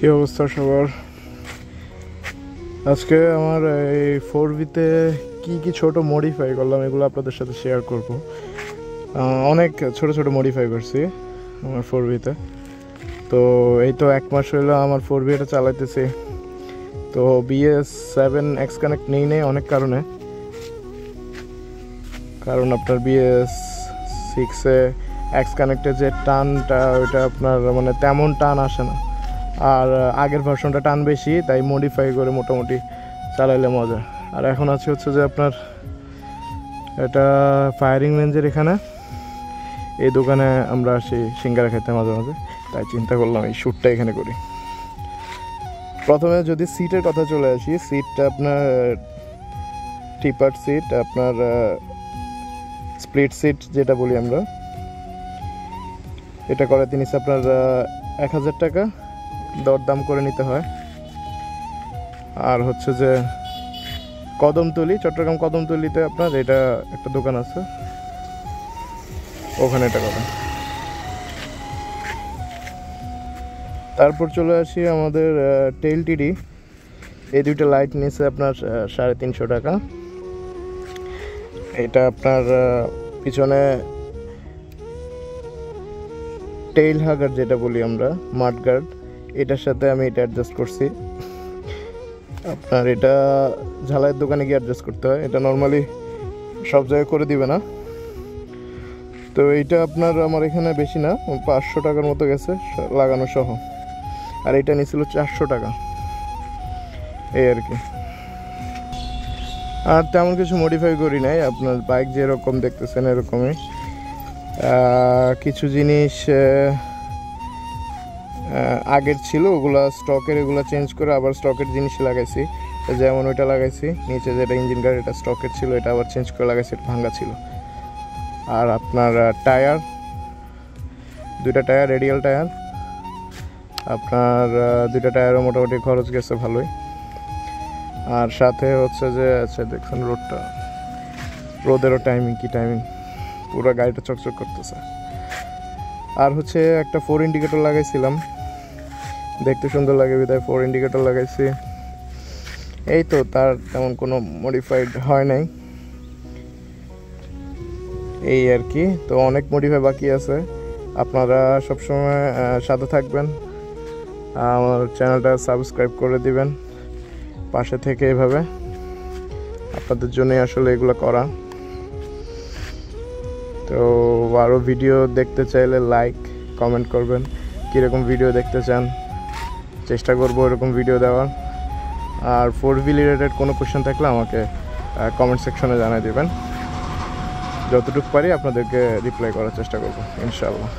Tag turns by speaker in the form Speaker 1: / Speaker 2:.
Speaker 1: কি অবস্থা সবার? আজকে আমার এই 4V-তে কি ছোট মডিফাই করলাম এগুলো আপনাদের সাথে শেয়ার করব। অনেক ছোট ছোট মডিফাই করছি আমার 4V-তে। তো এই তো 1 মাস হইলো আমার 4V এটা চালাইতেছি। তো BS7 X কানেক্ট নেই অনেক কারণ আপনার BS6-এ X কানেক্টের যে টানটা ওইটা আপনার মানে তেমন টান আসে না, আর আগের ভার্সনটা টান বেশি, তাই মডিফাই করে মোটামুটি চালাইলে মজা। আর এখন হচ্ছে যে আপনার এটা ফায়ারিং রেঞ্জের এখানে এই দোকানে আমরা আসি সিঙ্গারা খেতে মাঝে মাঝে, তাই চিন্তা করলাম এই শ্যুটটা এখানে করি। প্রথমে যদি সিটের কথা চলে আসি, সিটটা আপনার টিপার সিট, আপনার স্প্লিট সিট যেটা বলি আমরা, এটা করে নিচ্ছে আপনার 1000 টাকা, দরদাম করে নিতে হয়। আর হচ্ছে যে কদমতলি, চট্টগ্রাম কদমতলিতে আপনার এটা একটা দোকান আছে, ওখানে এটা কথা। তারপর চলে আসি আমাদের টেইল টিডি, এই দুইটা লাইট নিচ্ছে আপনার 350 টাকা। এটা আপনার পিছনে টেইল হাগার যেটা বলি আমরা, মাড গার্ড, এটার সাথে আমি এটা অ্যাডজাস্ট করছি। আপনার এটা ঝালাইয়ের দোকানে গিয়ে অ্যাডজাস্ট করতে হয়, এটা নর্মালি সব জায়গায় করে দিবে না। তো এইটা আপনার আমার এখানে বেশি না, 500 টাকার মতো গেছে লাগানো সহ, আর এটা নিয়েছিল 400 টাকা, এই আর কি। আর তেমন কিছু মডিফাই করি নাই, আপনার বাইক যেরকম দেখতেছেন এরকমই। কিছু জিনিস আগের ছিল ওগুলা স্টকের, এগুলো চেঞ্জ করে আবার স্টকের জিনিস লাগাইছি। যেমন ওইটা লাগাইছি নিচে যেটা ইঞ্জিন গার্ড, এটা স্টকের ছিল, এটা আবার চেঞ্জ করে লাগাইছি, এটা ভাঙা ছিল। আর আপনার টায়ার, দুইটা টায়ার রেডিয়াল টায়ার, আপনার দুইটা টায়ারও মোটামুটি খরচ গেছে ভালোই। আর সাথে হচ্ছে যে আচ্ছা দেখছেন রোদেরও টাইমিং, কি টাইমিং, পুরো গাড়িটা চকচক করতেছে। আর হচ্ছে একটা 4 ইন্ডিকেটর লাগাইছিলাম, দেখতে সুন্দর লাগে বিধায় 4 ইন্ডিকেটর লাগাইছি। এই তো, তার তেমন কোনো মডিফাইড হয় নাই, এই আর কি। তো অনেক মডিফাই বাকি আছে, আপনারা সবসময় সাথে থাকবেন, আমার চ্যানেলটা সাবস্ক্রাইব করে দিবেন পাশে থেকে, এভাবে আপনাদের জন্যই আসলে এগুলো করা। তো আরও ভিডিও দেখতে চাইলে লাইক কমেন্ট করবেন, কীরকম ভিডিও দেখতে চান, চেষ্টা করবো এরকম ভিডিও দেওয়ার। আর 4V রিলেটেড কোনো কোয়েশ্চেন থাকলে আমাকে কমেন্ট সেকশনে জানিয়ে দেবেন, যতটুকু পারি আপনাদেরকে রিপ্লাই করার চেষ্টা করবো ইনশাআল্লাহ।